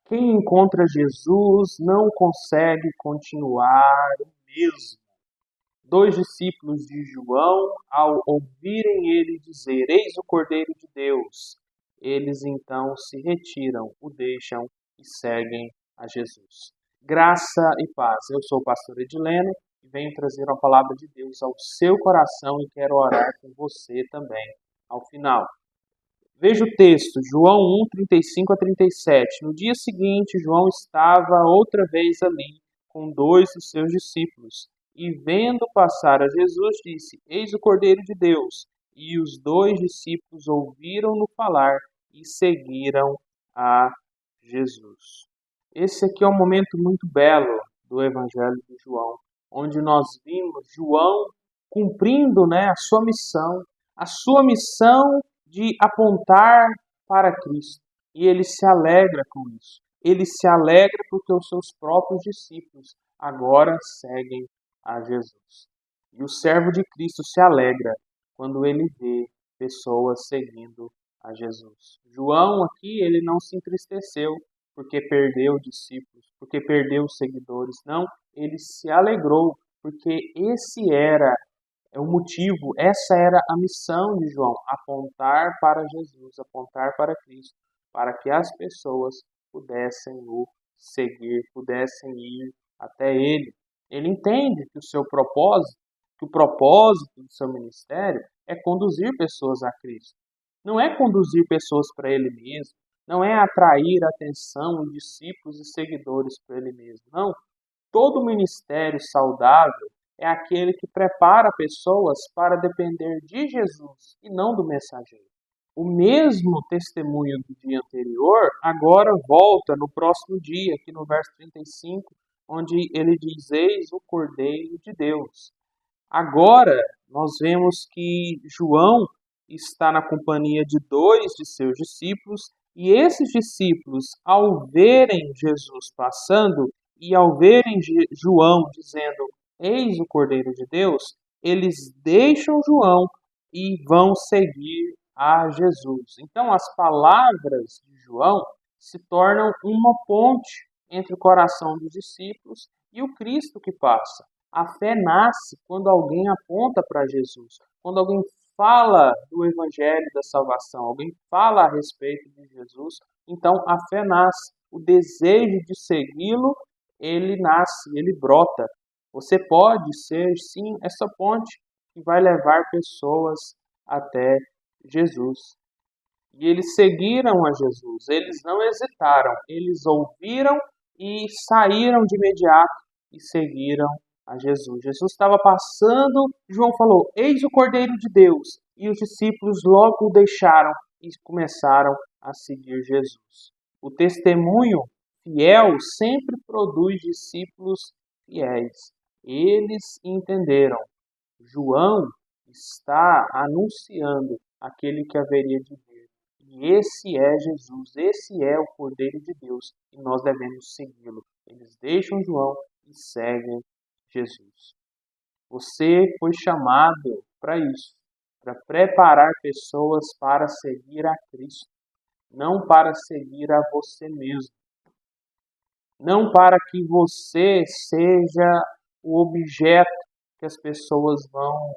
Quem encontra Jesus não consegue continuar o mesmo. Dois discípulos de João, ao ouvirem ele dizer: Eis o Cordeiro de Deus, eles então se retiram, o deixam e seguem a Jesus. Graça e paz. Eu sou o pastor Edileno e venho trazer a palavra de Deus ao seu coração e quero orar com você também ao final. Veja o texto, João 1, 35 a 37. No dia seguinte, João estava outra vez ali com dois dos seus discípulos. E vendo passar a Jesus, disse: Eis o Cordeiro de Deus. E os dois discípulos ouviram-no falar e seguiram a Jesus. Esse aqui é um momento muito belo do Evangelho de João, onde nós vimos João cumprindo, a sua missão de apontar para Cristo. E ele se alegra com isso. Ele se alegra porque os seus próprios discípulos agora seguem a Jesus. E o servo de Cristo se alegra quando ele vê pessoas seguindo a Jesus. João aqui, ele não se entristeceu porque perdeu discípulos, porque perdeu seguidores. Não, ele se alegrou porque esse era o motivo, essa era a missão de João, apontar para Jesus, apontar para Cristo, para que as pessoas pudessem o seguir, pudessem ir até ele. Ele entende que o propósito do seu ministério é conduzir pessoas a Cristo. Não é conduzir pessoas para ele mesmo, não é atrair a atenção de discípulos e seguidores para ele mesmo. Não, todo ministério saudável é aquele que prepara pessoas para depender de Jesus e não do mensageiro. O mesmo testemunho do dia anterior agora volta no próximo dia, aqui no verso 35, onde ele diz: Eis o Cordeiro de Deus. Agora nós vemos que João está na companhia de dois de seus discípulos, e esses discípulos, ao verem Jesus passando e ao verem João dizendo: Eis o Cordeiro de Deus, eles deixam João e vão seguir a Jesus. Então, as palavras de João se tornam uma ponte entre o coração dos discípulos e o Cristo que passa. A fé nasce quando alguém aponta para Jesus, quando alguém fala do Evangelho da salvação, alguém fala a respeito de Jesus, então a fé nasce. O desejo de segui-lo, ele nasce, ele brota. Você pode ser, sim, essa ponte que vai levar pessoas até Jesus. E eles seguiram a Jesus, eles não hesitaram, eles ouviram e saíram de imediato e seguiram a Jesus. Jesus estava passando, João falou: Eis o Cordeiro de Deus. E os discípulos logo o deixaram e começaram a seguir Jesus. O testemunho fiel sempre produz discípulos fiéis. Eles entenderam. João está anunciando aquele que haveria de vir. E esse é Jesus, esse é o Cordeiro de Deus, e nós devemos segui-lo. Eles deixam João e seguem Jesus. Você foi chamado para isso, para preparar pessoas para seguir a Cristo, não para seguir a você mesmo, não para que você seja o objeto que as pessoas vão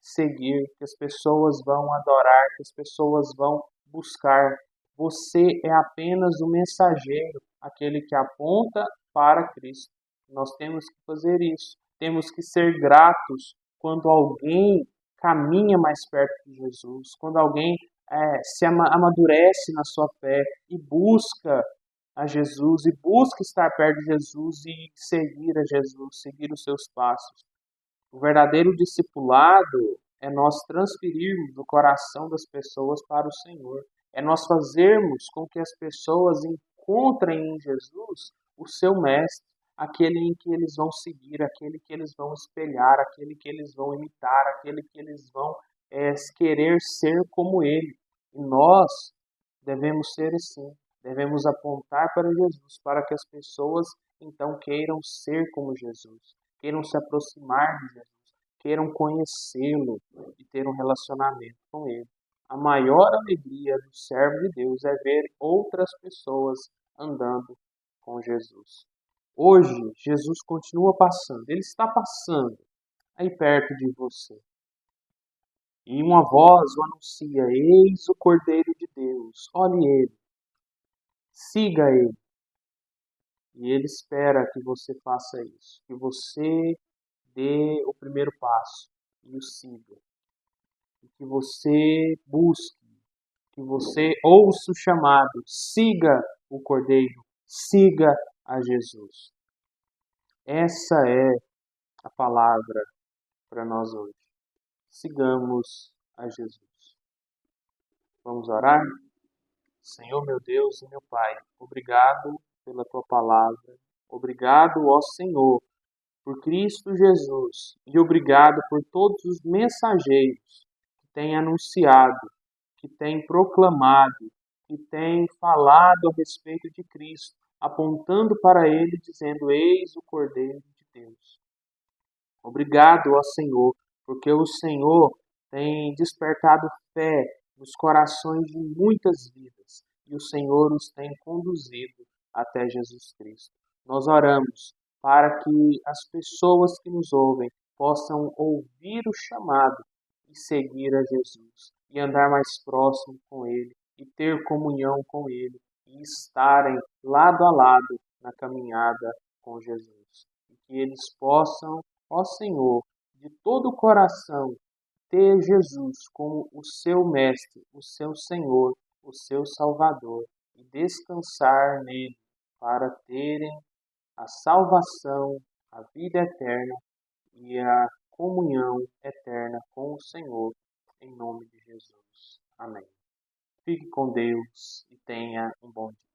seguir, que as pessoas vão adorar, que as pessoas vão buscar. Você é apenas o mensageiro, aquele que aponta para Cristo. Nós temos que fazer isso. Temos que ser gratos quando alguém caminha mais perto de Jesus, quando alguém se amadurece na sua fé e busca a Jesus e busca estar perto de Jesus e seguir a Jesus, seguir os seus passos. O verdadeiro discipulado é nós transferirmos do coração das pessoas para o Senhor. É nós fazermos com que as pessoas encontrem em Jesus o seu mestre, aquele em que eles vão seguir, aquele que eles vão espelhar, aquele que eles vão imitar, aquele que eles vão querer ser como ele. E nós devemos ser assim, devemos apontar para Jesus, para que as pessoas então queiram ser como Jesus, queiram se aproximar de Jesus, queiram conhecê-lo e ter um relacionamento com ele. A maior alegria do servo de Deus é ver outras pessoas andando com Jesus. Hoje, Jesus continua passando, Ele está passando aí perto de você. E uma voz o anuncia: eis o Cordeiro de Deus, olhe Ele, siga Ele. E Ele espera que você faça isso, que você dê o primeiro passo e o siga. E que você busque, que você ouça o chamado, siga o Cordeiro, siga a Jesus. Essa é a palavra para nós hoje. Sigamos a Jesus. Vamos orar? Senhor meu Deus e meu Pai, obrigado pela tua palavra. Obrigado, ó Senhor, por Cristo Jesus. E obrigado por todos os mensageiros que têm anunciado, que têm proclamado, que têm falado a respeito de Cristo, apontando para Ele, dizendo: eis o Cordeiro de Deus. Obrigado, ó Senhor, porque o Senhor tem despertado fé nos corações de muitas vidas e o Senhor os tem conduzido até Jesus Cristo. Nós oramos para que as pessoas que nos ouvem possam ouvir o chamado e seguir a Jesus e andar mais próximo com Ele e ter comunhão com Ele e estarem lado a lado na caminhada com Jesus. E que eles possam, ó Senhor, de todo o coração, ter Jesus como o seu Mestre, o seu Senhor, o seu Salvador e descansar nele para terem a salvação, a vida eterna e a comunhão eterna com o Senhor, em nome de Jesus. Amém. Fique com Deus e tenha um bom dia.